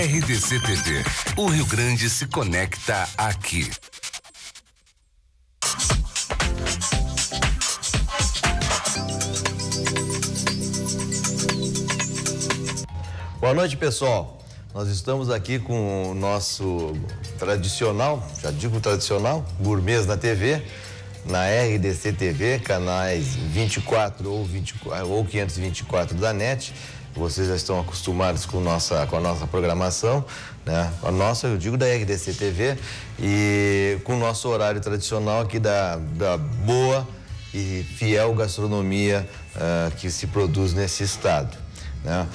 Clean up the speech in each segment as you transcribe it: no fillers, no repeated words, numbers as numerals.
RDC TV. O Rio Grande se conecta aqui. Boa noite, pessoal. Nós estamos aqui com o nosso tradicional, já digo tradicional, Gourmets na TV, na RDC TV, canais 24 ou 524 da NET. Vocês já estão acostumados com a nossa programação, né? A nossa, eu digo, da RDC TV, e com o nosso horário tradicional aqui da boa e fiel gastronomia que se produz nesse estado, né?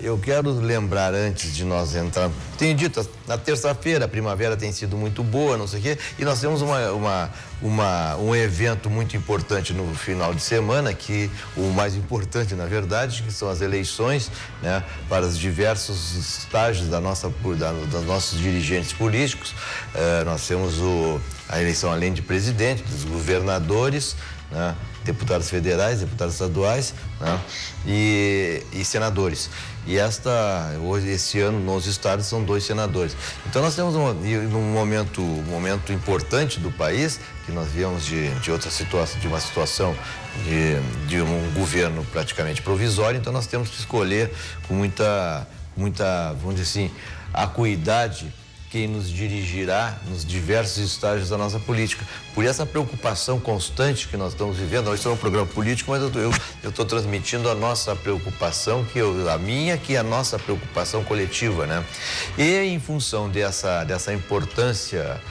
Eu quero lembrar, antes de nós entrar, tenho dito, na terça-feira a primavera tem sido muito boa, não sei o quê, e nós temos um evento muito importante no final de semana, que o mais importante, na verdade, que são as eleições, né, para os diversos estágios dos nossos dirigentes políticos. Nós temos a eleição, além de presidente, dos governadores, né, deputados federais, deputados estaduais, né, e senadores. E esse ano, nos estados, são 2 senadores. Então, nós temos um momento importante do país, que nós viemos de outra situação, de uma situação de um governo praticamente provisório. Então, nós temos que escolher com muita, vamos dizer assim, acuidade quem nos dirigirá nos diversos estágios da nossa política. Por essa preocupação constante que nós estamos vivendo, nós estamos um programa político, mas eu estou transmitindo a nossa preocupação, que é a nossa preocupação coletiva, né? E em função dessa importância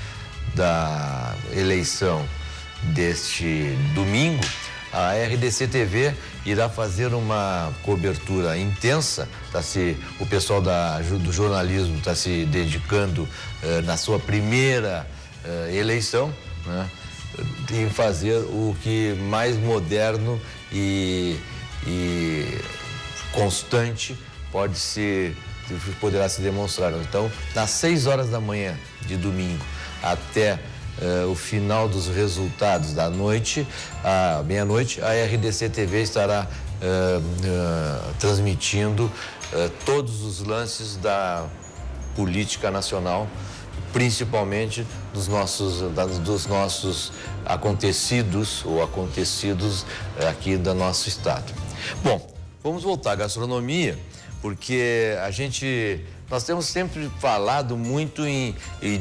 da eleição deste domingo, a RDC TV irá fazer uma cobertura intensa. O pessoal do jornalismo está se dedicando na sua primeira eleição, né, em fazer o que mais moderno e constante poderá se demonstrar. Então, das 6 horas da manhã de domingo até o final dos resultados da noite, à meia-noite, a RDC TV estará transmitindo todos os lances da política nacional, principalmente dos nossos acontecidos aqui do nosso estado. Bom, vamos voltar à gastronomia, porque nós temos sempre falado muito e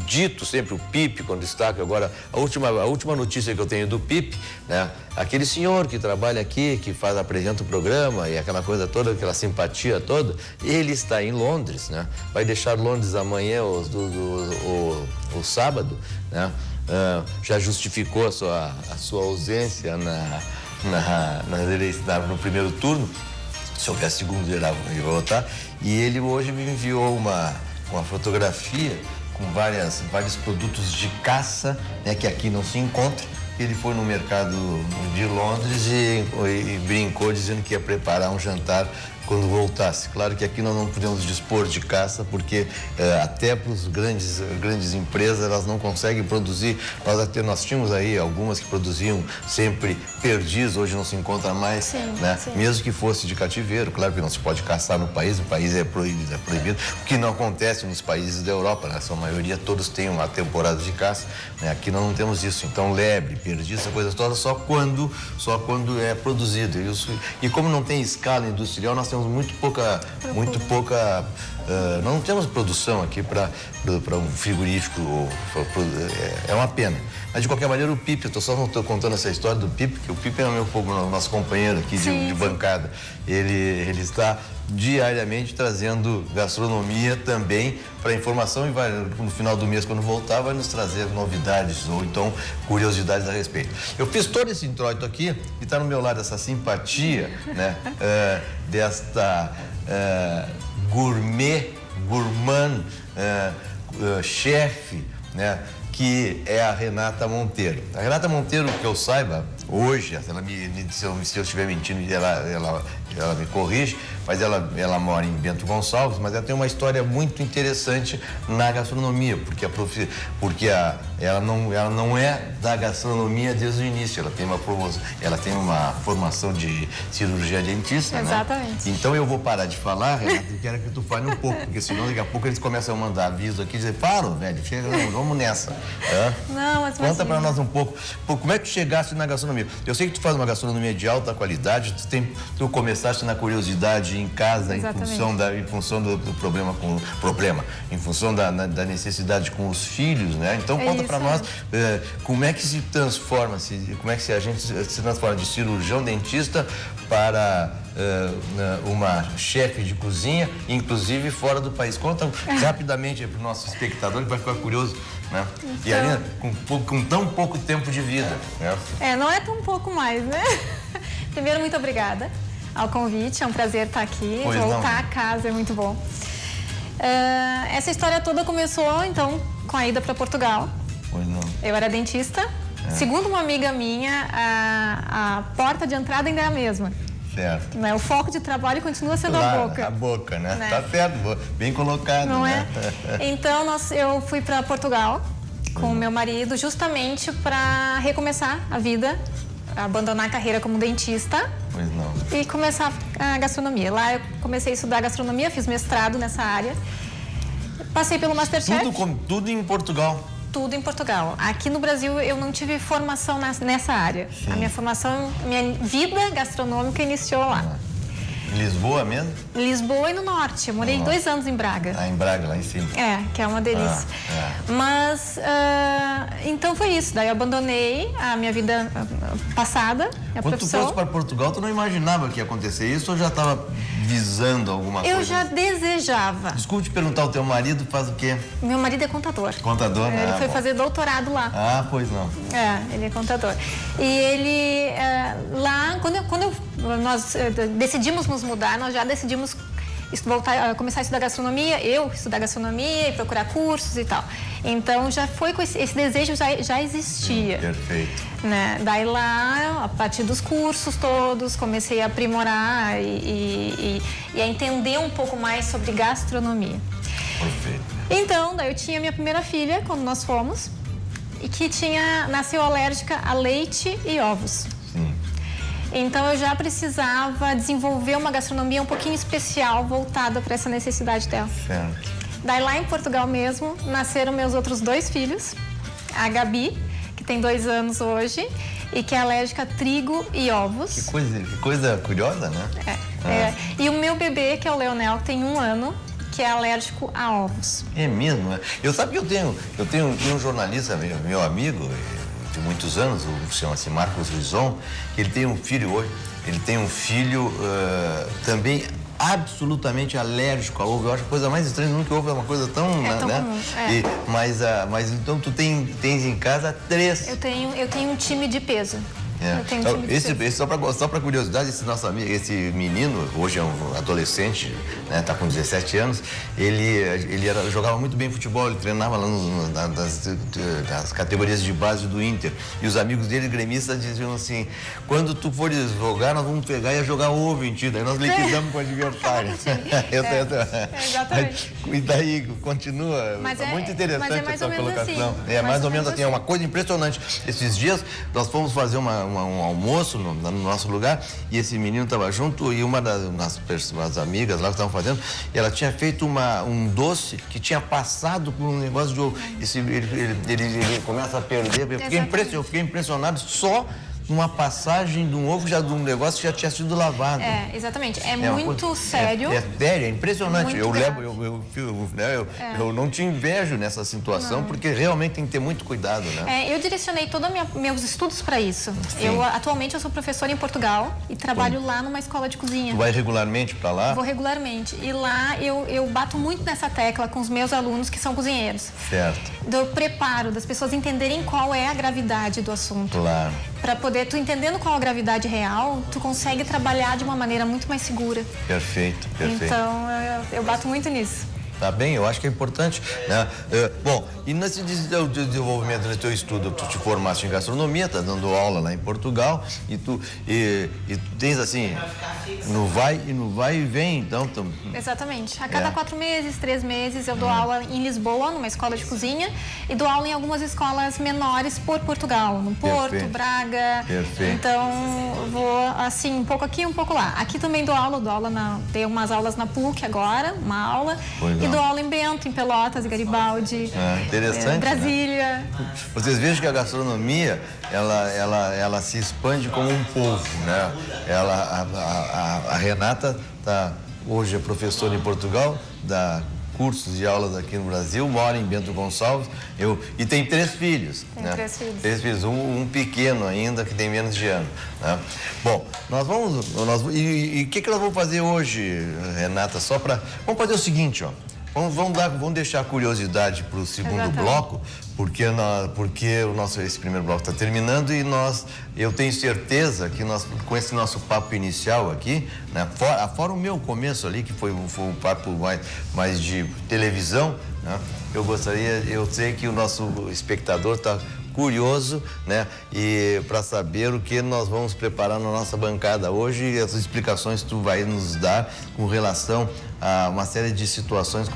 dito sempre o Pipe, quando destaca agora a última notícia que eu tenho do Pipe, né? Aquele senhor que trabalha aqui, que apresenta o programa e aquela coisa toda, aquela simpatia toda, ele está em Londres, né? Vai deixar Londres amanhã, o sábado, né? Já justificou a sua ausência no primeiro turno. Se houver segundo, ele vai votar. E ele hoje me enviou uma fotografia com vários produtos de caça, né, que aqui não se encontra. Ele foi no mercado de Londres e brincou dizendo que ia preparar um jantar quando voltasse. Claro que aqui nós não podemos dispor de caça, porque até para os grandes empresas elas não conseguem produzir. Nós tínhamos aí algumas que produziam sempre perdiz, hoje não se encontra mais, sim, né? Sim. Mesmo que fosse de cativeiro, claro que não se pode caçar no país, o país é proibido, o que não acontece nos países da Europa, né? A sua maioria, todos têm uma temporada de caça, né? Aqui nós não temos isso. Então, lebre, perdiz, essa coisa toda, só quando é produzido. E como não tem escala industrial, nós temos muito pouca, não temos produção aqui para um frigorífico, é uma pena. Mas de qualquer maneira, o Pipe, eu só não estou contando essa história do Pipe, porque o Pipe é o nosso companheiro aqui de bancada. Ele está diariamente trazendo gastronomia também para informação, e no final do mês, quando voltar, vai nos trazer novidades ou então curiosidades a respeito. Eu fiz todo esse introito aqui e está no meu lado essa simpatia, né, desta gourmand, chefe, né, que é a Renata Monteiro. A Renata Monteiro, que eu saiba, hoje, se eu estiver mentindo, ela me corrige, mas ela mora em Bento Gonçalves, mas ela tem uma história muito interessante na gastronomia, porque ela não é da gastronomia desde o início, ela tem uma formação de cirurgia dentista, Exatamente. né? Então eu vou parar de falar, Renata, e quero que tu fale um pouco, porque senão daqui a pouco eles começam a mandar aviso aqui e dizer, velho, chega, vamos nessa. Não, mas conta pra nós um pouco, como é que tu chegaste na gastronomia? Eu sei que tu faz uma gastronomia de alta qualidade, tu começaste na curiosidade em casa, em função do problema, em função da necessidade com os filhos, né? Então conta pra nós como é que se transforma, como é que a gente se transforma de cirurgião dentista para uma chefe de cozinha, inclusive fora do país. Conta rapidamente para o nosso espectador que vai ficar curioso, né? Então, e ainda com tão pouco tempo de vida, né? Não é tão pouco mais, né? Primeiro, muito obrigada ao convite, é um prazer estar aqui. Voltar a casa é muito bom. Essa história toda começou, então, com a ida para Portugal. Pois não. Eu era dentista. Segundo uma amiga minha, a porta de entrada ainda é a mesma. Certo. Né? O foco de trabalho continua sendo a boca. A boca, né? Tá certo, bem colocado. Não né? é? Então, eu fui para Portugal com o meu marido justamente para recomeçar a vida, abandonar a carreira como dentista. Pois não. E começar a gastronomia. Lá eu comecei a estudar gastronomia, fiz mestrado nessa área. Passei pelo Masterchef. Tudo em Portugal. Tudo em Portugal. Aqui no Brasil eu não tive formação nessa área. Sim. Minha vida gastronômica iniciou lá. Em Lisboa mesmo? Lisboa e no norte. Eu morei 2 anos em Braga. Em Braga, lá em cima. Que é uma delícia. Mas, então foi isso. Daí eu abandonei a minha vida passada, a Quando profissão. tu fosse para Portugal, tu não imaginava que ia acontecer isso ou já estava visando alguma coisa? Eu já desejava. Desculpe te perguntar, o teu marido faz o quê? Meu marido é contador. Contador, né? Ele foi fazer doutorado lá. Pois não. Ele é contador. E ele, lá, quando nós decidimos nos mudar, nós já decidimos começar a estudar gastronomia, estudar gastronomia e procurar cursos e tal. Então, já foi com esse desejo já existia. Perfeito. Né? Daí lá, a partir dos cursos todos, comecei a aprimorar e a entender um pouco mais sobre gastronomia. Perfeito. Então, daí eu tinha minha primeira filha, quando nós fomos, e que nasceu alérgica a leite e ovos. Sim. Então, eu já precisava desenvolver uma gastronomia um pouquinho especial, voltada para essa necessidade dela. Certo. Daí, lá em Portugal mesmo, nasceram meus outros 2 filhos. A Gabi, que tem 2 anos hoje, e que é alérgica a trigo e ovos. Que coisa curiosa, né? E o meu bebê, que é o Leonel, que tem 1 ano, que é alérgico a ovos. É mesmo, né? Sabe que eu tenho um jornalista, meu amigo, de muitos anos, chama-se Marcos Luizon, que ele tem um filho hoje, também absolutamente alérgico a ovo. Eu acho a coisa mais estranha, nunca ovo é uma coisa tão... tão né? comum, Mas então tu tens em casa 3. Eu tenho um time de peso. Eu tenho um time de peso. Só para curiosidade, esse nosso amigo, esse menino, hoje é um adolescente, né, tá com 17 anos, ele jogava muito bem futebol, ele treinava lá nas categorias de base do Inter. E os amigos dele, gremistas, diziam assim, quando tu fores jogar, nós vamos pegar e ia jogar ovo em ti, daí nós liquidamos com o adversário. Exatamente. E daí continua, muito interessante essa colocação. Assim, mais ou menos assim, é uma coisa impressionante. Esses dias nós fomos fazer um almoço no nosso lugar e esse menino estava junto e uma das amigas lá que estavam fazendo, ela tinha feito um doce que tinha passado por um negócio de ovo. Ele começa a perder. Eu fiquei impressionado só uma passagem de um ovo, de um negócio que já tinha sido lavado. Exatamente. É muito sério. É sério, é impressionante. Eu não te invejo nessa situação, porque realmente tem que ter muito cuidado, né? Eu direcionei todos meus estudos para isso. Atualmente eu sou professora em Portugal e trabalho lá numa escola de cozinha. Tu vai regularmente para lá? Vou regularmente. E lá eu bato muito nessa tecla com os meus alunos que são cozinheiros. Certo. Do preparo, das pessoas entenderem qual é a gravidade do assunto. Claro. Para poder, tu entendendo qual a gravidade real, tu consegue trabalhar de uma maneira muito mais segura. Perfeito. Então, eu bato muito nisso. Tá bem? Eu acho que é importante, né? Bom, e nesse desenvolvimento, nesse teu estudo, tu te formaste em gastronomia, tá dando aula lá em Portugal, e tu tens assim, no vai e vem, então... Exatamente. A cada 4 meses, 3 meses, eu dou aula em Lisboa, numa escola de cozinha, e dou aula em algumas escolas menores por Portugal, no Porto, Perfeito. Braga. Perfeito. Então, eu vou assim, um pouco aqui, um pouco lá. Aqui também dou aula tenho umas aulas na PUC agora, uma aula, e dou aula em Bento, em Pelotas, Garibaldi, interessante, Brasília. Né? Vocês vejam que a gastronomia, ela se expande como um povo, né? A Renata hoje é professora em Portugal, dá cursos e aulas aqui no Brasil, mora em Bento Gonçalves, e tem 3 filhos. Tem, né? 3 filhos. 3 filhos, um pequeno ainda, que tem menos de ano. Né? Bom, e o que nós vamos fazer hoje, Renata? Vamos fazer o seguinte, ó. Vamos deixar a curiosidade para o segundo bloco, porque esse primeiro bloco está terminando e eu tenho certeza que com esse nosso papo inicial aqui, né, fora o meu começo ali, que foi um papo mais de televisão, né, eu sei que o nosso espectador está curioso, né? E para saber o que nós vamos preparar na nossa bancada hoje e as explicações que tu vai nos dar com relação a uma série de situações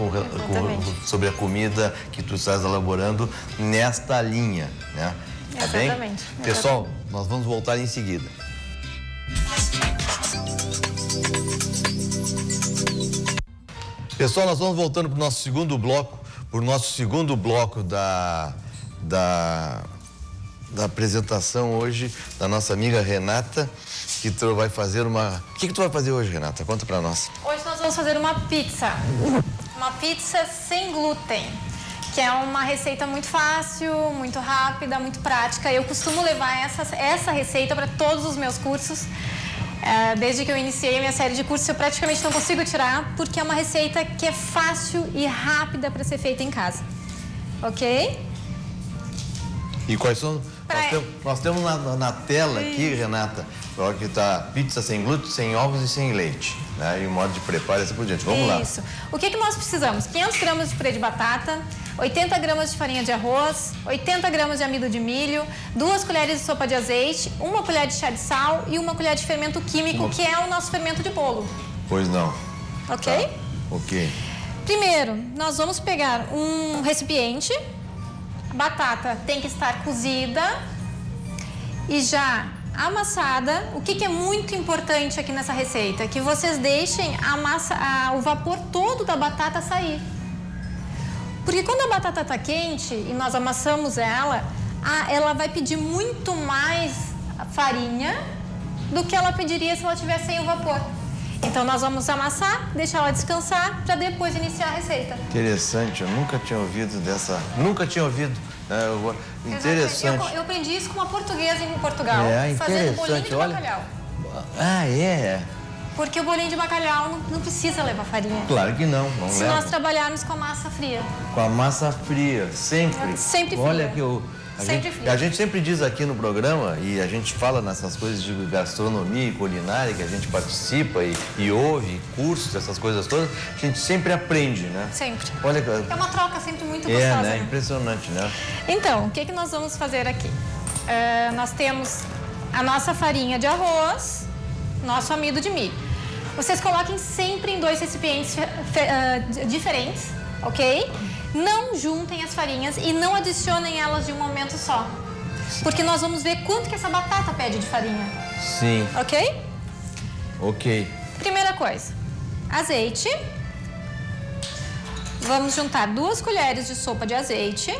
sobre a comida que tu estás elaborando nesta linha, né? Tá bem? Exatamente. Pessoal, nós vamos voltar em seguida. Pessoal, nós vamos voltando para o nosso segundo bloco da apresentação hoje da nossa amiga Renata, que tu vai fazer uma... O que tu vai fazer hoje, Renata? Conta pra nós. Hoje nós vamos fazer uma pizza sem glúten, que é uma receita muito fácil, muito rápida, muito prática. Eu costumo levar essa receita para todos os meus cursos. Desde que eu iniciei a minha série de cursos, eu praticamente não consigo tirar, porque é uma receita que é fácil e rápida para ser feita em casa. Ok? E quais são... Nós temos na tela aqui, Renata, que está pizza sem glúten, sem ovos e sem leite, né? E o modo de preparo e assim por diante. Vamos lá. Isso. O que nós precisamos? 500 gramas de purê de batata, 80 gramas de farinha de arroz, 80 gramas de amido de milho, 2 colheres de sopa de azeite, 1 colher de chá de sal e 1 colher de fermento químico, que é o nosso fermento de bolo. Pois não. Ok? Tá. Ok. Primeiro, nós vamos pegar um recipiente. A batata tem que estar cozida e já amassada. O que é muito importante aqui nessa receita? É que vocês deixem o vapor todo da batata sair. Porque quando a batata está quente e nós amassamos ela vai pedir muito mais farinha do que ela pediria se ela tivesse sem o vapor. Então nós vamos amassar, deixar ela descansar para depois iniciar a receita. Interessante, eu nunca tinha ouvido dessa... Nunca tinha ouvido. Interessante. Eu aprendi isso com uma portuguesa em Portugal, fazendo bolinho de olha... bacalhau. É? Porque o bolinho de bacalhau não precisa levar farinha. Claro que não Se leva. nós trabalharmos com a massa fria. Com a massa fria, sempre. Sempre fria. Olha que Sempre a gente sempre diz aqui no programa, e a gente fala nessas coisas de gastronomia e culinária, que a gente participa e ouve cursos, essas coisas todas, a gente sempre aprende, né? Sempre. Olha, é uma troca sempre muito gostosa. né? Impressionante, né? Então, o que nós vamos fazer aqui? Nós temos a nossa farinha de arroz, nosso amido de milho. Vocês coloquem sempre em 2 recipientes diferentes, ok? Não juntem as farinhas e não adicionem elas de um momento só. Porque nós vamos ver quanto que essa batata pede de farinha. Sim. Ok? Ok. Primeira coisa, azeite. Vamos juntar 2 colheres de sopa de azeite.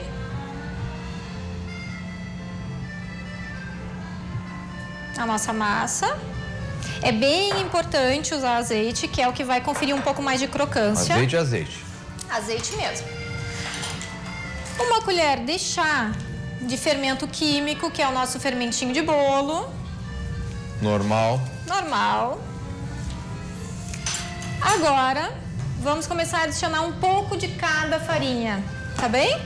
A nossa massa. É bem importante usar azeite, que é o que vai conferir um pouco mais de crocância. Azeite. Azeite mesmo. 1 colher de chá de fermento químico, que é o nosso fermentinho de bolo. Normal. Agora, vamos começar a adicionar um pouco de cada farinha, tá bem?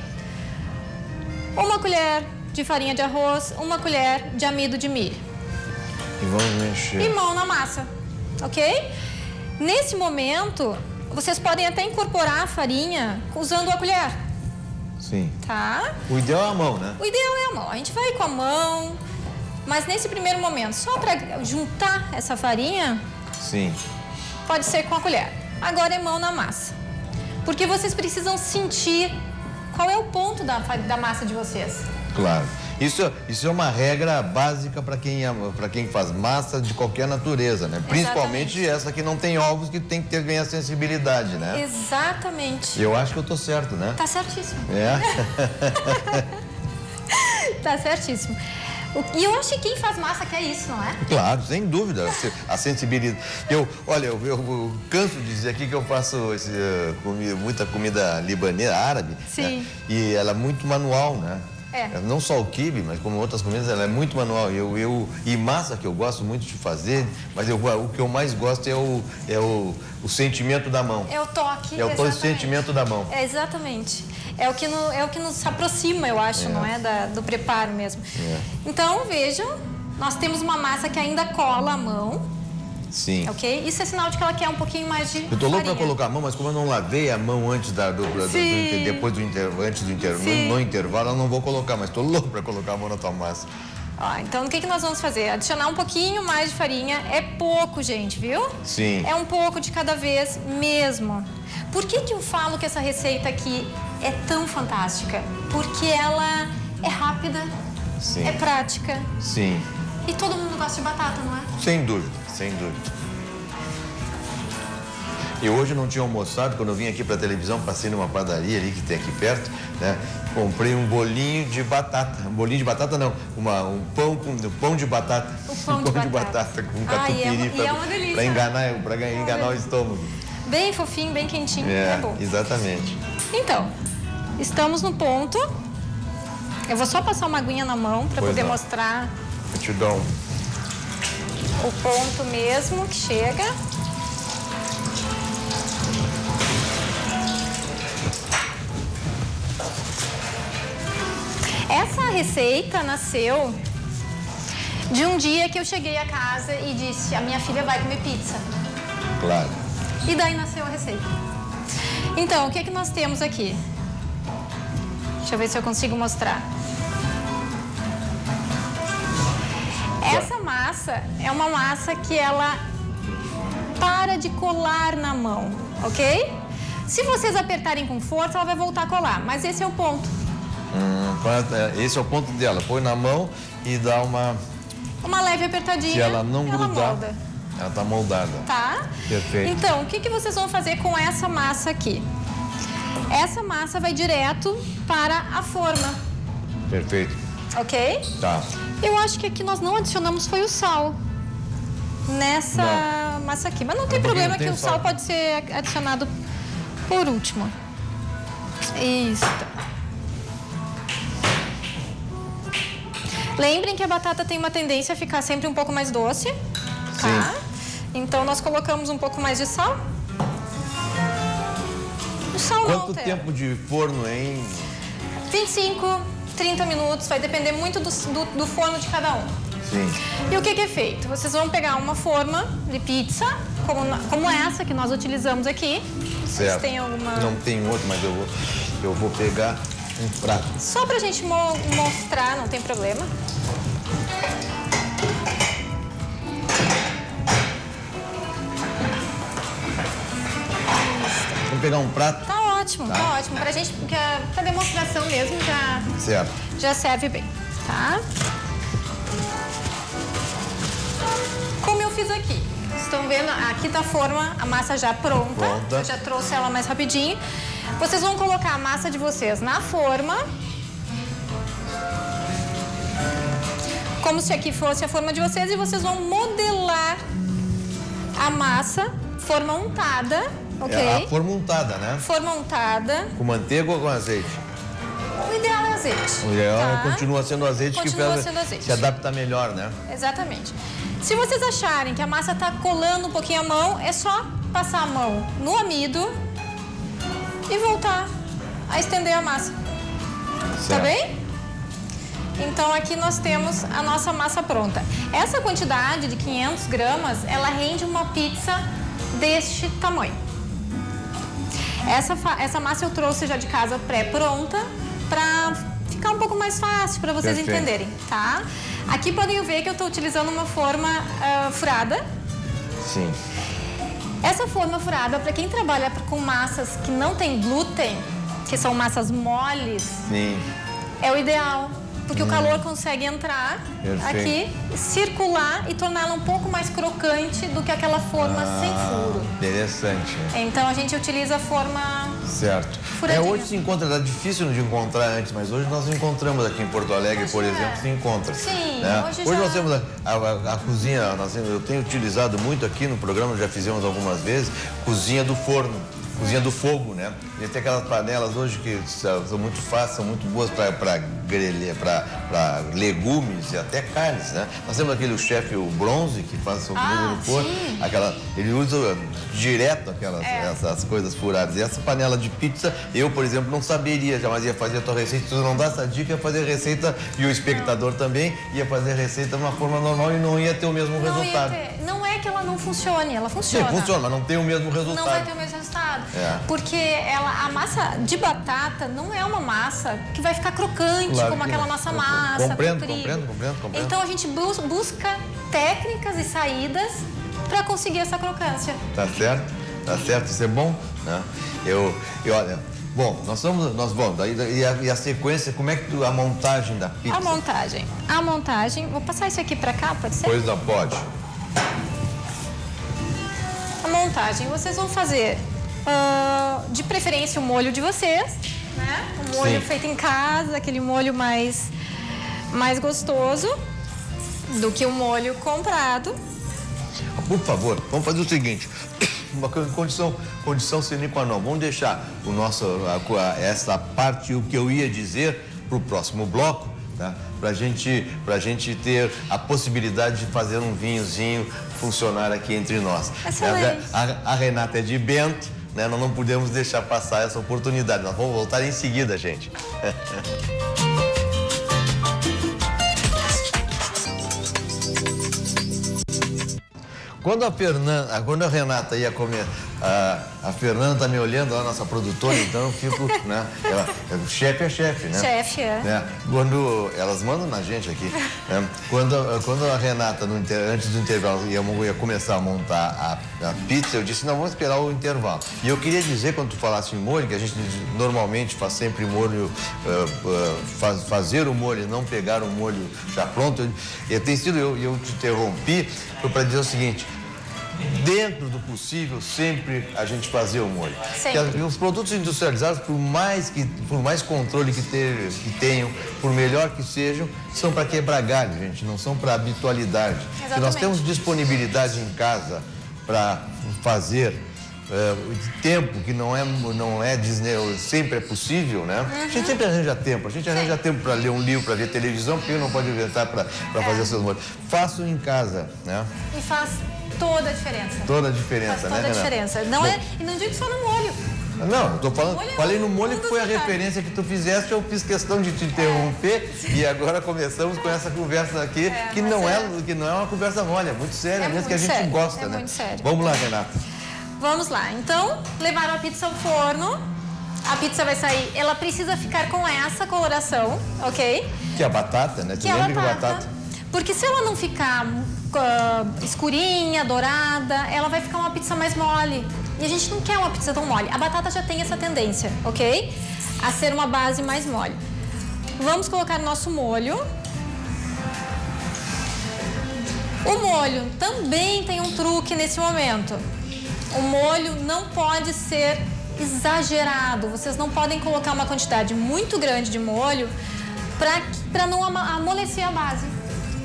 1 colher de farinha de arroz, 1 colher de amido de milho. E vamos mexer. E mão na massa, ok? Nesse momento, vocês podem até incorporar a farinha usando a colher, Sim. tá? O ideal é a mão, né? O ideal é a mão. A gente vai com a mão, mas nesse primeiro momento, só para juntar essa farinha, Sim. pode ser com a colher. Agora é mão na massa. Porque vocês precisam sentir qual é o ponto da massa de vocês. Claro. Isso é uma regra básica para quem faz massa de qualquer natureza, né? Principalmente essa que não tem ovos, que tem que ter bem a sensibilidade, né? Exatamente. Eu acho que eu tô certo, né? Tá certíssimo. É? Tá certíssimo. E eu acho que quem faz massa quer isso, não é? Claro, sem dúvida. A sensibilidade. Olha, eu canso de dizer aqui que eu faço muita comida libanesa, árabe. Sim. Né? E ela é muito manual, né? É. Não só o quibe, mas como outras comidas, ela é muito manual. E massa que eu gosto muito de fazer, mas o que eu mais gosto é o sentimento da mão. É o toque. É o sentimento da mão. É, exatamente. É o que nos aproxima, eu acho, não é? Do preparo mesmo. É. Então, vejam, nós temos uma massa que ainda cola a mão, Sim. ok? Isso é sinal de que ela quer um pouquinho mais de Eu tô louco farinha. para colocar a mão, mas como eu não lavei a mão antes antes do intervalo, no intervalo eu não vou colocar, mas tô louco para colocar a mão na tua massa. Ó, então, o que nós vamos fazer? Adicionar um pouquinho mais de farinha. É pouco, gente, viu? Sim. É um pouco de cada vez mesmo. Por que eu falo que essa receita aqui é tão fantástica? Porque ela é rápida, Sim. é prática Sim. e todo mundo gosta de batata, não é? Sem dúvida, sem dúvida. E hoje eu não tinha almoçado, quando eu vim aqui para a televisão, passei numa padaria ali que tem aqui perto, né? Comprei um bolinho de batata. Um bolinho de batata não, um pão de batata. O pão de batata. Com Ai, catupiry é uma delícia. para enganar o estômago. Bem fofinho, bem quentinho, é bom. Exatamente. Então, estamos no ponto. Eu vou só passar uma aguinha na mão para poder mostrar Eu te dou o ponto mesmo que chega. Essa receita nasceu de um dia que eu cheguei a casa e disse: a minha filha vai comer pizza. Claro. E daí nasceu a receita. Então, o que é que nós temos aqui? Deixa eu ver se eu consigo mostrar. Essa massa é uma massa que ela para de colar na mão, ok? Se vocês apertarem com força, ela vai voltar a colar, mas esse é o ponto. Esse é o ponto dela. Põe na mão e dá uma leve apertadinha. Se ela não grudar, molda. ela tá moldada. Tá? Perfeito. Então, o que vocês vão fazer com essa massa aqui? Essa massa vai direto para a forma. Perfeito. Ok? Tá. Eu acho que aqui nós não adicionamos foi o sal nessa massa aqui. Mas não tem problema que o sal pode ser adicionado por último. Isso. Lembrem que a batata tem uma tendência a ficar sempre um pouco mais doce. Tá? Então nós colocamos um pouco mais de sal. O sal não altera. Quanto tempo de forno, hein? 25, 30 minutos, vai depender muito do forno de cada um. Sim. E o que é feito? Vocês vão pegar uma forma de pizza, como essa que nós utilizamos aqui. Certo. Tem alguma... Não tem outro, mas eu vou pegar um prato. Só pra gente mostrar, não tem problema. Vamos pegar um prato? Tá ótimo, tá ótimo. Pra gente, pra demonstração mesmo, Certo. já serve bem, tá? Como eu fiz aqui. Estão vendo? Aqui tá a forma, a massa já pronta. Eu já trouxe ela mais rapidinho. Vocês vão colocar a massa de vocês na forma. Como se aqui fosse a forma de vocês. E vocês vão modelar a massa, forma untada, ok? É a forma untada, né? Forma untada. Com manteiga ou com azeite? O ideal é azeite. O ideal tá? continua sendo azeite se adapta melhor, né? Exatamente. Se vocês acharem que a massa está colando um pouquinho a mão, é só passar a mão no amido e voltar a estender a massa. Certo. Tá bem? Então aqui nós temos a nossa massa pronta. Essa quantidade de 500 gramas, ela rende uma pizza deste tamanho. Essa massa eu trouxe já de casa pré-pronta para ficar um pouco mais fácil para vocês entenderem, tá? Aqui podem ver que eu estou utilizando uma forma furada. Sim. Essa forma furada, para quem trabalha com massas que não tem glúten, que são massas moles, Sim. é o ideal. Porque o calor consegue entrar aqui, circular e torná-la um pouco mais crocante do que aquela forma sem furo. Interessante. Então a gente utiliza a forma Certo. furadinha. Hoje se encontra, era difícil de encontrar antes, mas hoje nós encontramos aqui em Porto Alegre, por exemplo, se encontra. Sim, né? hoje Hoje já... nós temos a cozinha, eu tenho utilizado muito aqui no programa, já fizemos algumas vezes, cozinha do forno. Cozinha do fogo, né? E tem aquelas panelas hoje que são muito fáceis, são muito boas para legumes e até carnes, né? Nós temos aquele chefe, o Bronze, que faz sua comida no forno. Ele usa direto essas coisas furadas. E essa panela de pizza, eu, por exemplo, não saberia, jamais ia fazer a tua receita. Se tu não dá essa dica, ia fazer receita, e o espectador também ia fazer receita de uma forma normal e não ia ter o mesmo resultado. Não é que ela não funcione, ela funciona. Sim, funciona, mas não tem o mesmo resultado. Não vai ter o mesmo resultado. Porque a massa de batata não é uma massa que vai ficar crocante, como aquela nossa massa. Compreendo. Então a gente busca técnicas e saídas para conseguir essa crocância. Tá certo, isso é bom, né? E olha, bom, nós vamos, e a sequência, como é que a montagem da pizza? A montagem, vou passar isso aqui para cá, pode ser? Pois não, pode. A montagem, vocês vão fazer, de preferência, o molho de vocês, né? O molho feito em casa, aquele molho mais gostoso do que o molho comprado. Por favor, vamos fazer o seguinte, uma condição sine qua non, vamos deixar essa parte, o que eu ia dizer, para o próximo bloco, tá? Pra gente ter a possibilidade de fazer um vinhozinho funcionar aqui entre nós. Excelente. A Renata é de Bento, né? Nós não podemos deixar passar essa oportunidade. Nós vamos voltar em seguida, gente. Quando a Renata ia comer, a Fernanda tá me olhando, a nossa produtora, então eu fico, né? Chefe é chefe, né? Chefe, né? Quando elas mandam na gente aqui, né? Quando a Renata, antes do intervalo, ia começar a montar a pizza, eu disse, não, vamos esperar o intervalo. E eu queria dizer, quando tu falasse em molho, que a gente normalmente faz sempre molho, fazer o molho e não pegar o molho já pronto, eu te interrompi para dizer o seguinte, dentro do possível, sempre a gente fazer o molho. Porque os produtos industrializados, por mais controle que tenham, por melhor que sejam, são para quebrar galho, gente, não são para habitualidade. Se nós temos disponibilidade em casa para fazer tempo que não sempre é possível, né? A gente sempre arranja tempo. A gente arranja tempo para ler um livro, para ver televisão, porque não pode inventar para fazer seus molhos. Faço em casa, né? E faz toda a diferença. Toda a diferença, faz toda a diferença. Não e não digo só no molho. Não, tô falando, falei no molho que foi a referência que tu fizeste, eu fiz questão de te interromper e agora começamos com essa conversa aqui, que não é uma conversa mole, é muito séria, mesmo que a gente gosta, né? Muito sério. Vamos lá, Renata. Vamos lá, então, levaram a pizza ao forno, a pizza vai sair, ela precisa ficar com essa coloração, ok? Que é a batata, né? Que é a batata. Porque se ela não ficar escurinha, dourada, ela vai ficar uma pizza mais mole. E a gente não quer uma pizza tão mole. A batata já tem essa tendência, ok? A ser uma base mais mole. Vamos colocar nosso molho. O molho também tem um truque nesse momento. O molho não pode ser exagerado. Vocês não podem colocar uma quantidade muito grande de molho para não amolecer a base,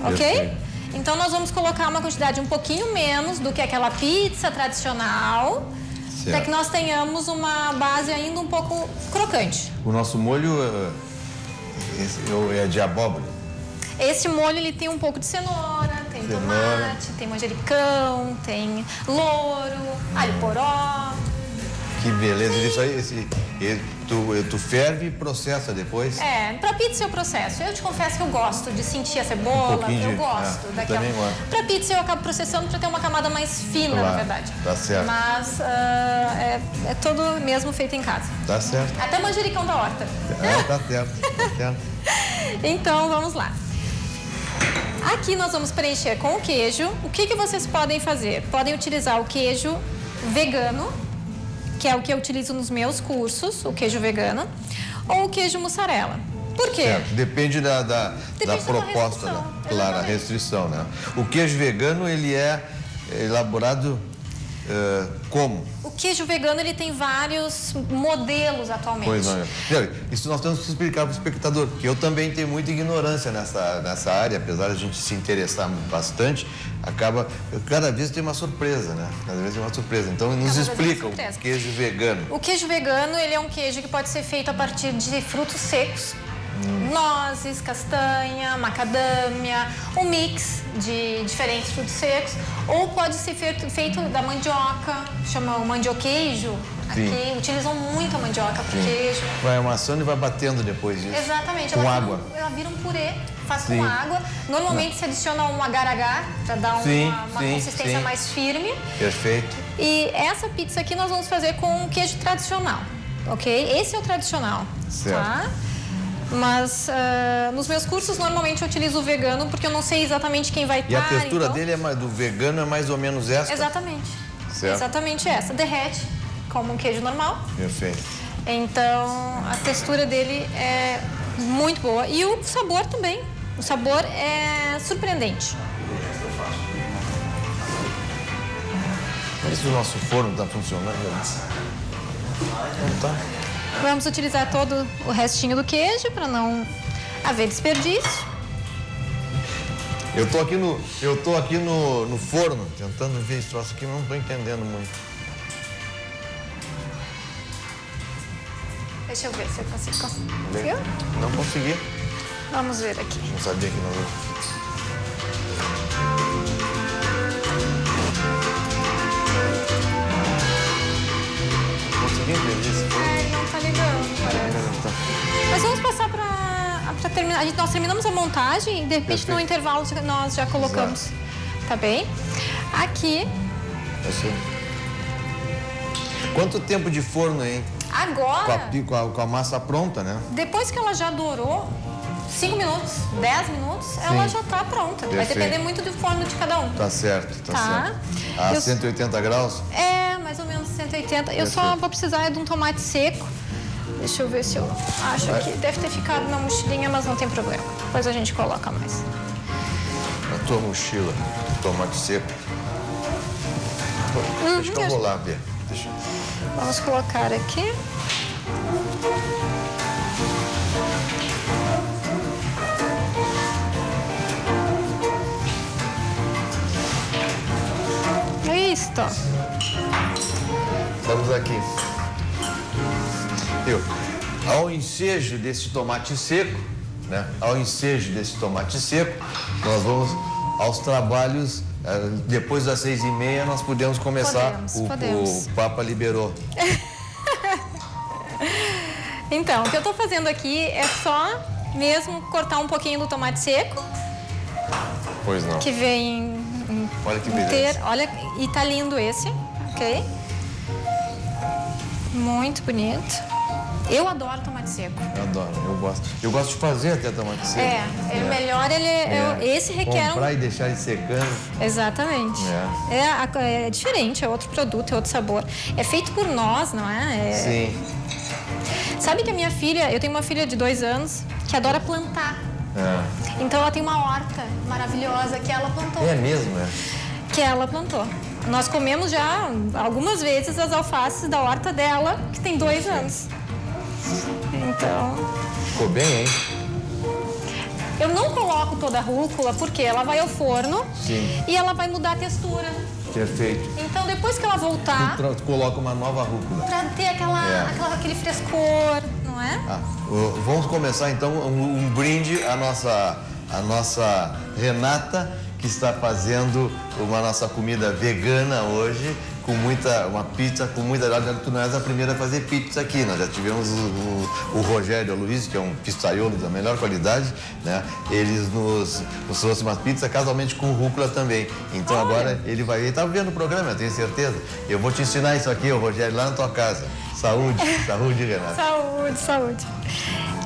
ok? Então nós vamos colocar uma quantidade um pouquinho menos do que aquela pizza tradicional, para que nós tenhamos uma base ainda um pouco crocante. O nosso molho é de abóbora. Esse molho ele tem um pouco de cenoura, tem tomate, tem manjericão, tem louro, alho poró. Que beleza. Isso aí, tu ferve e processa depois? Pra pizza eu processo. Eu te confesso que eu gosto de sentir a cebola, eu gosto daquela. Também gosto. Pra pizza eu acabo processando para ter uma camada mais fina, Claro, na verdade. tá certo. Mas é todo mesmo feito em casa. Tá certo. Até manjericão da horta. Tá certo, tá certo. Então, vamos lá. Aqui nós vamos preencher com o queijo. O que vocês podem fazer? Podem utilizar o queijo vegano, que é o que eu utilizo nos meus cursos, o queijo vegano, ou o queijo mussarela. Por quê? Certo. Depende da proposta, né? restrição. Claro, a Exatamente. restrição, né? O queijo vegano, ele é elaborado como? O queijo vegano, ele tem vários modelos atualmente. Pois não. Isso nós temos que explicar para o espectador, porque eu também tenho muita ignorância nessa área, apesar de a gente se interessar bastante, cada vez tem uma surpresa, né? Cada vez tem uma surpresa. Então, nos explica o queijo vegano. O queijo vegano, ele é um queijo que pode ser feito a partir de frutos secos, nozes, castanha, macadâmia, um mix de diferentes frutos secos, ou pode ser feito da mandioca, chama o mandioqueijo. Sim. Aqui utilizam muito a mandioca para queijo. Vai amassando e vai batendo depois disso. Exatamente. Com água. Ela vira um purê, faz Sim. com água. Normalmente se adiciona um agar-agar para dar uma consistência mais firme. Perfeito. E essa pizza aqui nós vamos fazer com queijo tradicional, ok? Esse é o tradicional, certo. Tá? Mas nos meus cursos normalmente eu utilizo o vegano porque eu não sei exatamente quem vai estar. E a textura então... dele do vegano é mais ou menos essa? Exatamente. Certo. Exatamente essa. Derrete como um queijo normal. Perfeito. Então a textura dele é muito boa. E o sabor também. O sabor é surpreendente. Vê se o nosso forno está funcionando. Não tá. Vamos utilizar todo o restinho do queijo para não haver desperdício. Eu tô aqui no forno, tentando ver esse troço aqui, mas não estou entendendo muito. Deixa eu ver se eu consigo. Conseguiu? Não consegui. Vamos ver aqui. Não sabia que não. Consegui entender esse forno. Ele não tá ligando, parece. Mas vamos passar para terminar. Nós terminamos a montagem e de repente Perfeito. no intervalo nós já colocamos. Exato. Tá bem? Aqui, Quanto tempo de forno, hein? agora, Com a massa pronta, né? depois que ela já dourou 5 minutos, 10 minutos, ela já tá pronta. Vai Perfeito. depender muito do forno de cada um. Tá certo, tá Tá. certo. A 180 graus? É, mais ou menos 180. Eu só vou precisar de um tomate seco. Deixa eu ver se eu acho que deve ter ficado na mochilinha, mas não tem problema. Depois a gente coloca mais. Na tua mochila, tomate seco. Deixa que eu vou lá ver. Deixa. Vamos colocar aqui. Isso. Estamos aqui. Ao ensejo desse tomate seco, né? Ao ensejo desse tomate seco, nós vamos aos trabalhos. Depois das 6h30 nós podemos começar. Podemos. O Papa liberou. Então, o que eu tô fazendo aqui é só mesmo cortar um pouquinho do tomate seco, Pois não. que vem Olha que inteiro. beleza. Olha, e tá lindo esse, ok? Muito bonito. Eu adoro tomate seco. Eu adoro, eu gosto. Eu gosto de fazer até tomate seco. Ele melhor, esse requer Comprar e deixar ele secando. Exatamente. É diferente, é outro produto, é outro sabor. É feito por nós, não é? Sim. Sabe que a minha filha, eu tenho uma filha de 2 anos que adora plantar. Então ela tem uma horta maravilhosa que ela plantou. É mesmo, é? Que ela plantou. Nós comemos já algumas vezes as alfaces da horta dela, que tem 2 anos. Então, Ficou bem, hein? eu não coloco toda a rúcula porque ela vai ao forno Sim. e ela vai mudar a textura. Perfeito. Então, depois que ela voltar, Tu coloca uma nova rúcula. pra ter aquele frescor, não é? Vamos começar então um brinde à nossa Renata que está fazendo uma nossa comida vegana hoje, com uma pizza com muita... Tu não és a primeira a fazer pizza aqui, nós já tivemos o Rogério Luiz, que é um pizzaiolo da melhor qualidade, né? Eles nos trouxe uma pizza casualmente com rúcula também. Então agora ele tá vendo o programa, eu tenho certeza. Eu vou te ensinar isso aqui, o Rogério, lá na tua casa. Saúde, saúde, Renata. Saúde, saúde.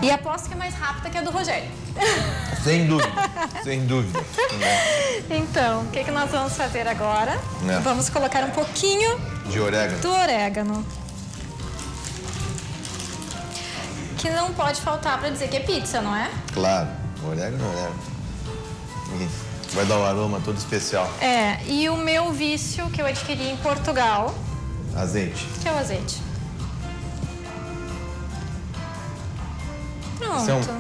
E aposto que é mais rápida que a do Rogério. Sem dúvida, sem dúvida. Então, o que nós vamos fazer agora? Vamos colocar um pouquinho de orégano. Do orégano. Que não pode faltar para dizer que é pizza, não é? Claro, orégano. Vai dar um aroma todo especial. E o meu vício que eu adquiri em Portugal... Azeite. Que é o azeite. Pronto.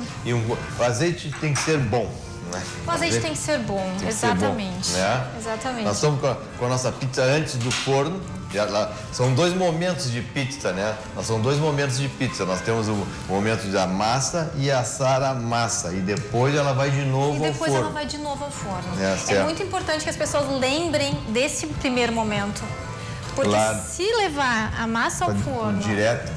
O azeite tem que ser bom, né? O azeite tem que ser bom, exatamente. Ser bom, né? Exatamente. Nós estamos com a nossa pizza antes do forno. São 2 momentos de pizza, né? Nós temos o momento da massa e assar a massa. E depois ela vai de novo ao forno. É muito importante que as pessoas lembrem desse primeiro momento. Porque se levar a massa ao forno... Direto,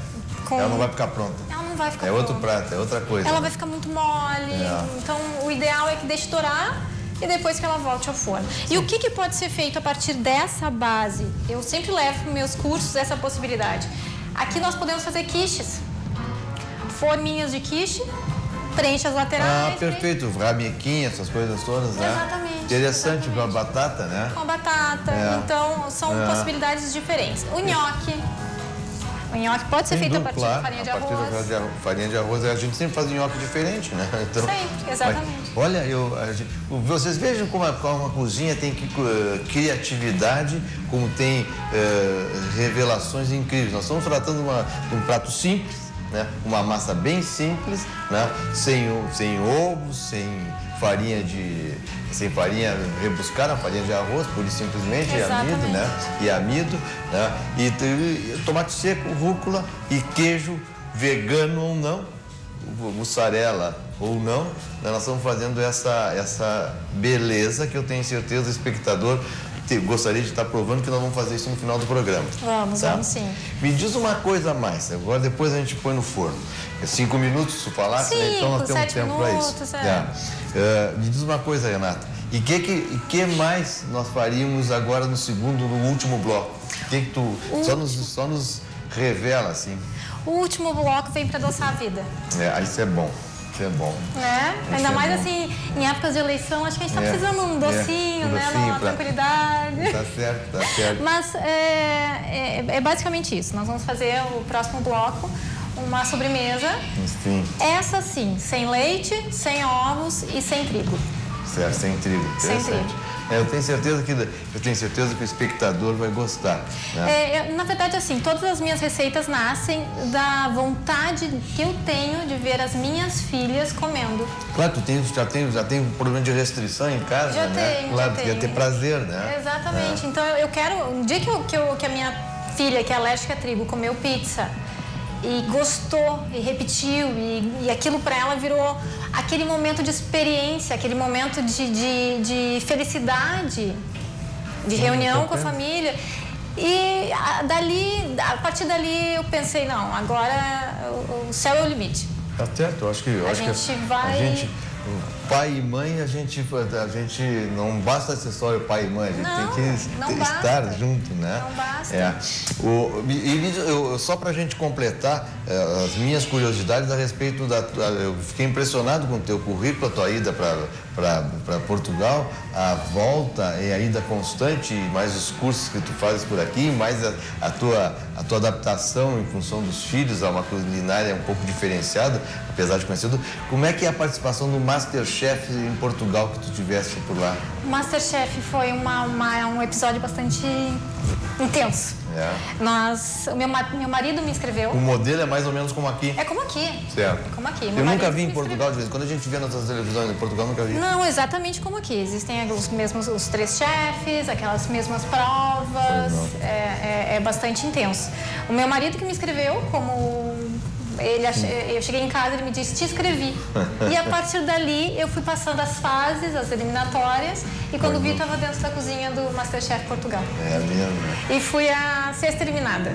ela não vai ficar pronta. Ela não vai ficar pronta. outro prato, é outra coisa. Ela vai ficar muito mole. Então, o ideal é que deixe dourar e depois que ela volte ao forno. E o que pode ser feito a partir dessa base? Eu sempre levo para meus cursos essa possibilidade. Aqui nós podemos fazer quiches. Forminhas de quiche, preenche as laterais. Perfeito. Ramequinha, essas coisas todas, né? Exatamente. Interessante, com a batata, né? Com a batata. Então, são possibilidades diferentes. O nhoque. O nhoque pode ser feito a partir de farinha de arroz. A partir de farinha de arroz, a gente sempre faz nhoque diferente, né? Então, sempre, exatamente. Olha, vocês vejam como uma cozinha tem criatividade, como tem revelações incríveis. Nós estamos tratando de um prato simples, né? Uma massa bem simples, né? Sem ovos, sem farinha rebuscada, farinha de arroz, pura e simplesmente, e amido, né? E tomate seco, rúcula e queijo, vegano ou não, mussarela ou não, né? Nós estamos fazendo essa beleza que eu tenho certeza o espectador gostaria de estar provando, que nós vamos fazer isso no final do programa. Vamos sim. Me diz uma coisa a mais, agora depois a gente põe no forno. 5 minutos, se falar, então nós temos tempo para isso. Me diz uma coisa, Renata, e que mais nós faríamos agora no último bloco? Que tu só nos revela, assim? O último bloco vem para adoçar a vida. Isso é bom. Isso é bom. Ainda mais assim, em épocas de eleição, acho que a gente está precisando de um docinho, né? Uma tranquilidade. Tá certo. Mas é basicamente isso. Nós vamos fazer o próximo bloco, uma sobremesa. Sim. Essa sim, sem leite, sem ovos e sem trigo. Certo, sem trigo. Interessante. Eu tenho certeza que o espectador vai gostar. Né? Na verdade, assim, todas as minhas receitas nascem da vontade que eu tenho de ver as minhas filhas comendo. Claro, tu já tem um problema de restrição em casa, já né? Tenho, claro, tu ia ter prazer, né? Exatamente. Então, eu quero... Um dia que a minha filha, que é alérgica a trigo, comeu pizza e gostou, e repetiu, e aquilo para ela virou aquele momento de experiência, aquele momento de felicidade, de reunião com a família. E a partir dali eu pensei, não, agora o céu é o limite. Tá certo, eu acho que pai e mãe, a gente não basta ser só o pai e mãe, a gente tem que estar junto, né? Não basta. Só para a gente completar as minhas curiosidades a respeito eu fiquei impressionado com o teu currículo, a tua ida para Portugal, a volta e a ida constante, mais os cursos que tu fazes por aqui, mais a tua adaptação em função dos filhos a uma culinária um pouco diferenciada, apesar de conhecido. Como é que é a participação do Masterchef em Portugal que tu tiveste por lá? O Masterchef foi um episódio bastante intenso. O meu marido me inscreveu. O modelo é mais ou menos como aqui? É como aqui. Certo. É como aqui. Eu nunca vi em Portugal, de vez em quando a gente vê nas televisões em Portugal, nunca vi. Não, exatamente como aqui. Existem os 3 chefes, aquelas mesmas provas. É bastante intenso. O meu marido que me inscreveu como Eu cheguei em casa e ele me disse, te inscrevi. E a partir dali eu fui passando as fases, as eliminatórias, e quando vi, estava dentro da cozinha do Masterchef Portugal. É mesmo. E fui a sexta eliminada.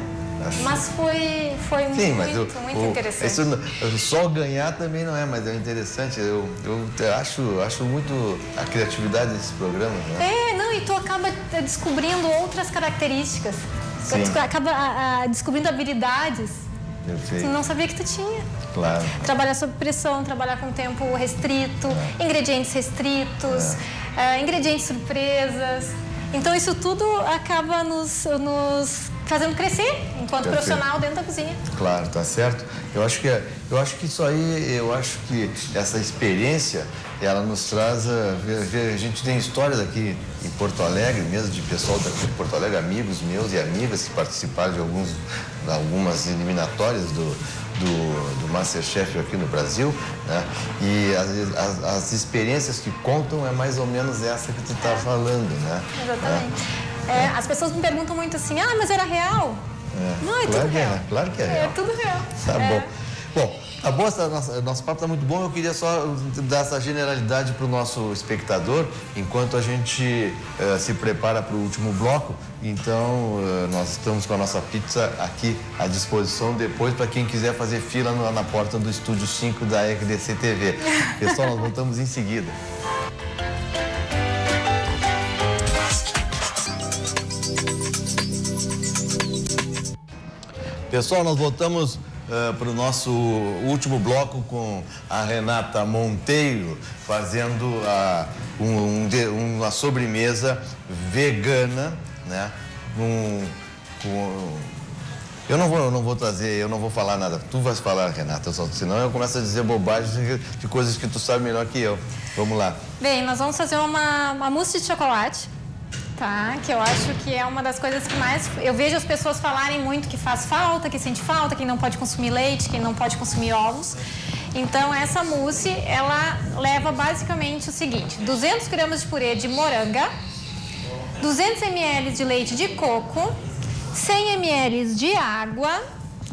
Mas foi Sim, muito interessante. Só ganhar também não é, mas é interessante. Eu acho muito a criatividade desses programas, né? E tu acaba descobrindo outras características. Sim. Tu acaba descobrindo habilidades Perfeito. que não sabia que tu tinha. Claro. Trabalhar sob pressão, trabalhar com tempo restrito, ingredientes restritos, ingredientes surpresas. Então isso tudo acaba nos fazendo crescer enquanto profissional dentro da cozinha. Claro, tá certo. Eu acho que isso aí, essa experiência, ela nos traz a gente tem histórias aqui em Porto Alegre, mesmo de pessoal daqui de Porto Alegre, amigos meus e amigas que participaram de algumas eliminatórias do Masterchef aqui no Brasil, né? E as experiências que contam é mais ou menos essa que tu tá falando, né? Exatamente. As pessoas me perguntam muito assim, mas era real? Não, é claro tudo real. Claro que é real. É tudo real. Tá bom. Bom, tá bom, nosso papo tá muito bom. Eu queria só dar essa generalidade para o nosso espectador, enquanto a gente se prepara para o último bloco. Então, nós estamos com a nossa pizza aqui à disposição depois para quem quiser fazer fila na porta do Estúdio 5 da RDC TV. Pessoal, nós voltamos em seguida. Pessoal, nós voltamos para o nosso último bloco com a Renata Monteiro fazendo uma sobremesa vegana, né? Eu não vou falar nada. Tu vais falar, Renata, senão eu começo a dizer bobagem de coisas que tu sabe melhor que eu. Vamos lá. Bem, nós vamos fazer uma mousse de chocolate. Tá, que eu acho que é uma das coisas que mais... Eu vejo as pessoas falarem muito que faz falta, que sente falta, quem não pode consumir leite, quem não pode consumir ovos. Então, essa mousse, ela leva basicamente o seguinte: 200 gramas de purê de moranga, 200 ml de leite de coco, 100 ml de água,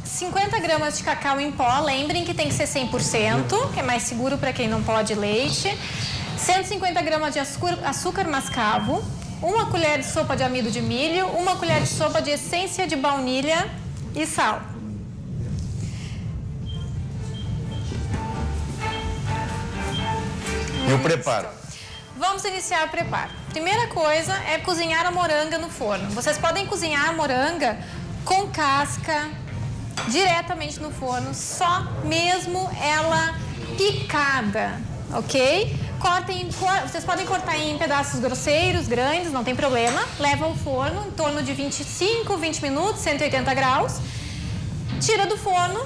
50 gramas de cacau em pó, lembrem que tem que ser 100%, que é mais seguro para quem não pode leite, 150 gramas de açúcar mascavo, 1 colher de sopa de amido de milho, 1 colher de sopa de essência de baunilha e sal. E o preparo? Vamos iniciar o preparo. Primeira coisa é cozinhar a moranga no forno. Vocês podem cozinhar a moranga com casca, diretamente no forno, só mesmo ela picada, ok? Vocês podem cortar em pedaços grosseiros, grandes, não tem problema. Leva ao forno em torno de 25, 20 minutos, 180 graus. Tira do forno,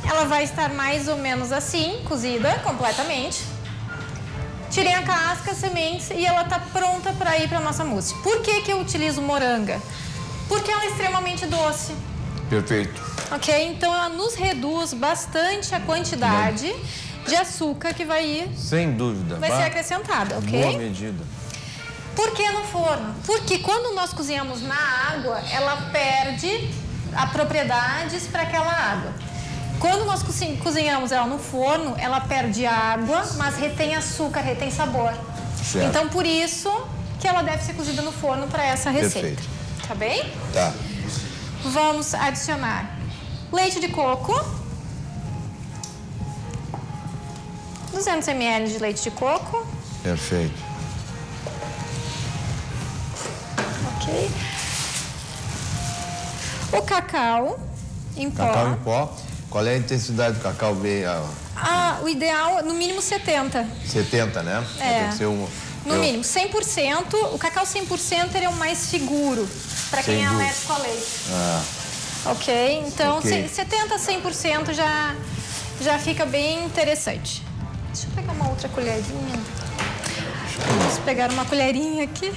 ela vai estar mais ou menos assim, cozida completamente. Tirei a casca, as sementes e ela está pronta para ir para a nossa mousse. Por que eu utilizo moranga? Porque ela é extremamente doce. Perfeito. Ok? Então ela nos reduz bastante a quantidade de açúcar que vai ir. Sem dúvida. Vai ser acrescentada, ok? Boa medida. Por que no forno? Porque quando nós cozinhamos na água, ela perde as propriedades para aquela água. Quando nós cozinhamos ela no forno, ela perde água, mas retém açúcar, retém sabor. Certo. Então, por isso que ela deve ser cozida no forno para essa receita. Perfeito. Tá bem? Tá. Vamos adicionar leite de coco. 200 ml de leite de coco. Perfeito. Ok. O cacau em pó. Cacau em pó. Qual é a intensidade do cacau? O ideal, no mínimo 70. 70, né? Tem que ser no mínimo, 100%. O cacau 100% ele é o mais seguro para quem é alérgico a leite. Ok? Então, 70 a 100% já fica bem interessante. Deixa eu pegar uma outra colherinha. Vamos pegar uma colherinha aqui.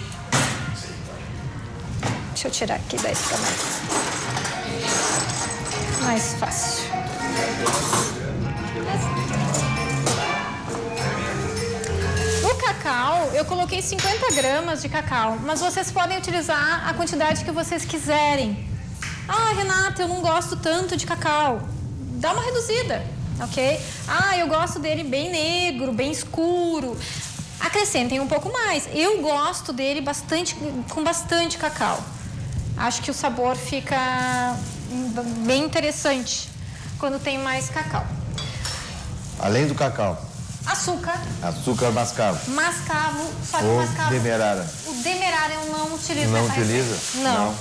Deixa eu tirar aqui, daí fica mais fácil. O cacau, eu coloquei 50 gramas de cacau, mas vocês podem utilizar a quantidade que vocês quiserem. Renata, eu não gosto tanto de cacau. dá uma reduzida, ok? Ah, eu gosto dele bem negro, bem escuro. Acrescentem um pouco mais. Eu gosto dele com bastante cacau. Acho que o sabor fica bem interessante quando tem mais cacau. Além do cacau. Açúcar. Açúcar mascavo. Mascavo, só que Ou mascavo. demerara. O demerara eu não utilizo. Não nessa utiliza? receita. Não.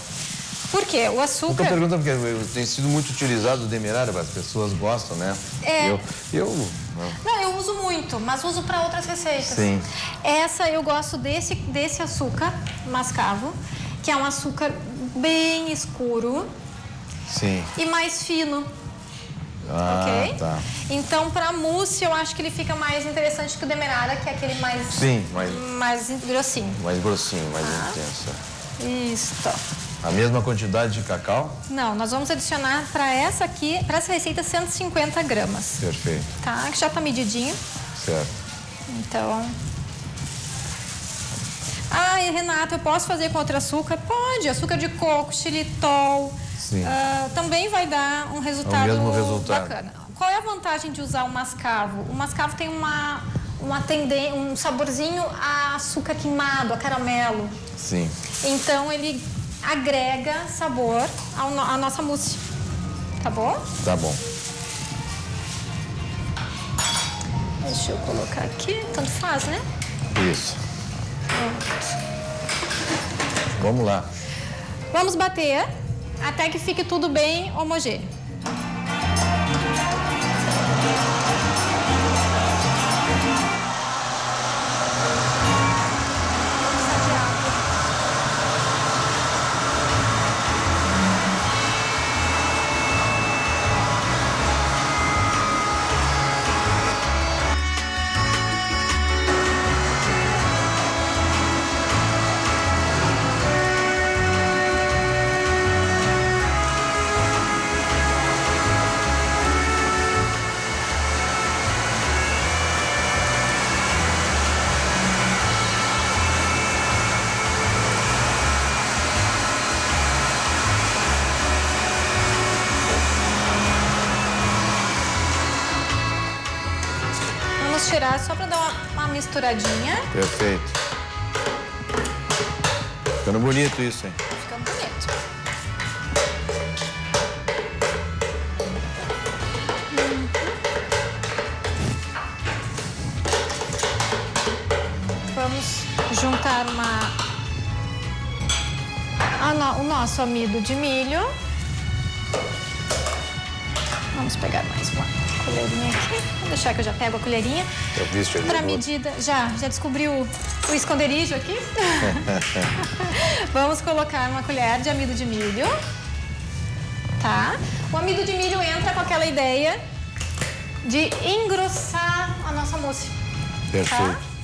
Por quê? O açúcar... Estou perguntando porque tem sido muito utilizado o demerara, as pessoas gostam, né? É. Eu Não, eu uso muito, mas uso para outras receitas. Sim. Essa eu gosto desse açúcar mascavo, que é um açúcar bem escuro Sim. e mais fino. Ah, Ok? tá. Então, para mousse, eu acho que ele fica mais interessante que o demerara, que é aquele mais... Sim, mais grossinho. mais grossinho, mais intenso. Isso. A mesma quantidade de cacau? Não, nós vamos adicionar para essa receita, 150 gramas. Perfeito. Tá? Que já tá medidinho. Certo. Então... Ai, Renata, eu posso fazer com outro açúcar? Pode, açúcar de coco, xilitol. Sim. Também vai dar um resultado, mesmo resultado. bacana. Qual é a vantagem de usar o mascavo? O mascavo tem um saborzinho a açúcar queimado, a caramelo. Sim. Então, ele agrega sabor à nossa mousse. Tá bom? Tá bom. Deixa eu colocar aqui. Tanto faz, né? Isso. Vamos lá. Vamos bater até que fique tudo bem homogêneo. Vamos tirar só para dar uma misturadinha. Perfeito. Ficando bonito isso, hein? Ficando bonito. Vamos juntar o nosso amido de milho. Vamos pegar mais uma colherinha aqui. Vou deixar que eu já pego a colherinha. Eu vi isso ali. Para medida, já descobriu o esconderijo aqui? Vamos colocar uma colher de amido de milho. Tá? O amido de milho entra com aquela ideia de engrossar a nossa mousse. Perfeito. Tá?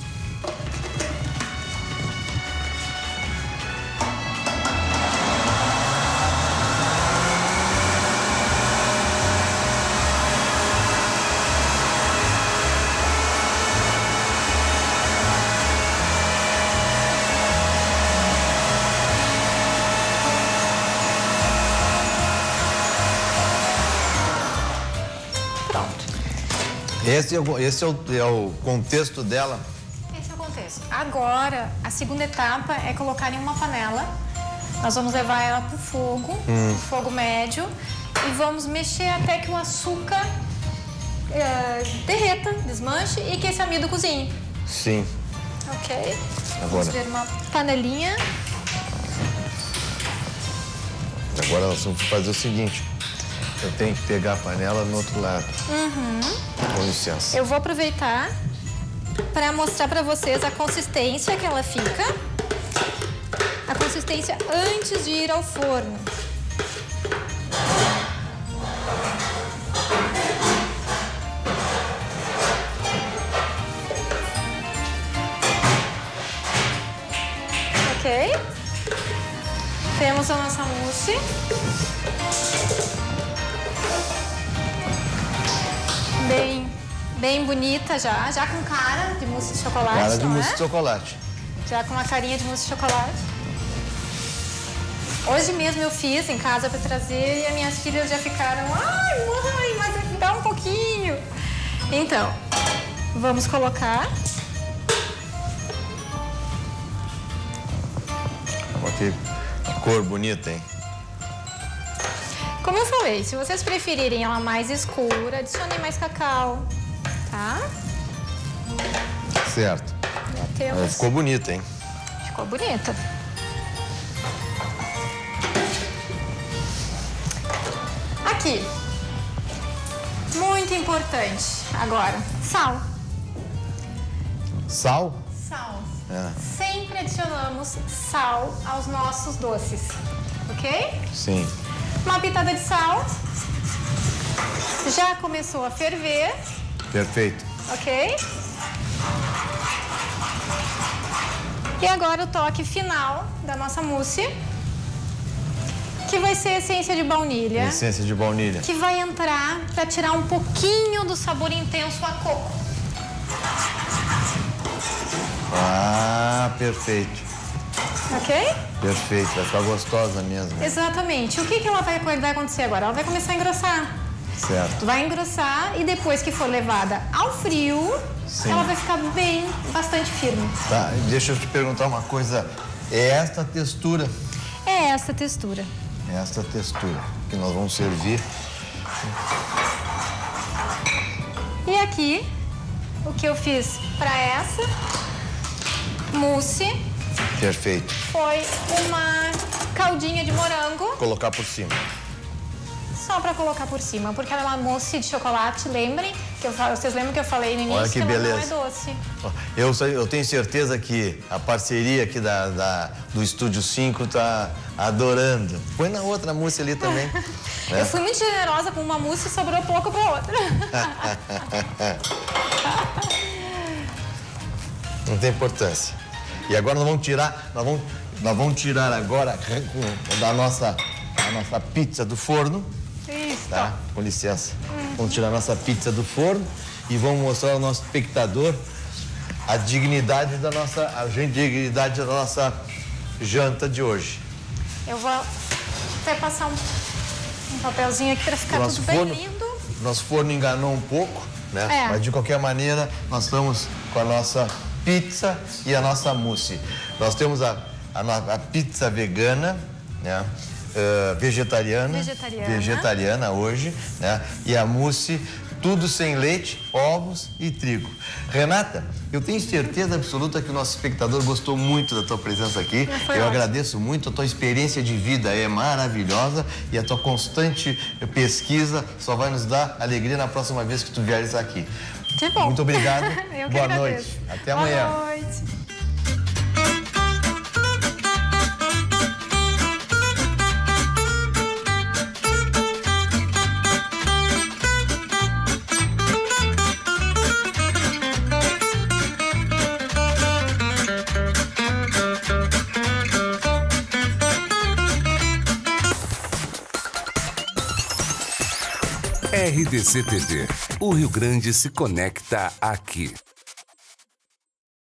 Esse é o contexto dela? Esse é o contexto. Agora, a segunda etapa é colocar em uma panela. Nós vamos levar ela para o fogo médio, e vamos mexer até que o açúcar derreta, desmanche e que esse amido cozinhe. Sim. Ok? Agora. Vamos ver uma panelinha. Agora nós vamos fazer o seguinte. Eu tenho que pegar a panela no outro lado. Com licença. Eu vou aproveitar para mostrar para vocês a consistência que ela fica. A consistência antes de ir ao forno. Ok? Temos a nossa mousse. Bem bonita já com cara de mousse de chocolate, Cara de não mousse é? de chocolate. Já com uma carinha de mousse de chocolate. Hoje mesmo eu fiz em casa para trazer e as minhas filhas já ficaram, ai mãe, mas viu? Então, vamos colocar. Olha que cor bonita, hein? Como eu falei, se vocês preferirem ela mais escura, adicione mais cacau, tá? Certo. Já temos... Ficou bonita, hein? Ficou bonita. Aqui. Muito importante. Agora, sal. Sal? Sal. É. Sempre adicionamos sal aos nossos doces, ok? Sim. Uma pitada de sal. Já começou a ferver, Perfeito. ok? E agora o toque final da nossa mousse, que vai ser essência de baunilha, Essência de baunilha. que vai entrar para tirar um pouquinho do sabor intenso a coco. Ah, perfeito. Ok? Perfeito. Vai ficar gostosa mesmo. Exatamente. O que ela vai acontecer agora? Ela vai começar a engrossar. Certo. Vai engrossar e depois que for levada ao frio, Sim. ela vai ficar bastante firme. Tá, deixa eu te perguntar uma coisa. É esta textura? É essa textura. É esta textura que nós vamos servir. E aqui, o que eu fiz para essa mousse Perfeito. foi uma caldinha de morango, Colocar por cima. só para colocar por cima, porque ela é uma mousse de chocolate, lembrem, vocês lembram que eu falei no início Olha que ela beleza. não é doce. Eu tenho certeza que a parceria aqui do Estúdio 5 tá adorando. Põe na outra mousse ali também. Eu fui muito generosa com uma mousse e sobrou pouco para outra. Não tem importância. E agora nós vamos tirar agora a nossa pizza do forno. Isso. Tá? Com licença. Vamos tirar a nossa pizza do forno e vamos mostrar ao nosso espectador a dignidade da nossa janta de hoje. Eu vou até passar um papelzinho aqui para ficar Nosso tudo bem forno- lindo. Nosso forno enganou um pouco, né? É. Mas de qualquer maneira, nós estamos com a nossa pizza e a nossa mousse. Nós temos a pizza vegana, né? Vegetariana hoje, né? E a mousse, tudo sem leite, ovos e trigo. Renata, eu tenho certeza absoluta que o nosso espectador gostou muito da tua presença aqui. Foi Eu ótimo. agradeço muito, a tua experiência de vida é maravilhosa e a tua constante pesquisa só vai nos dar alegria na próxima vez que tu vieres aqui. Que bom. Muito obrigado. Eu que Boa agradeço. noite. Até amanhã. Boa noite. RDC TV. O Rio Grande se conecta aqui.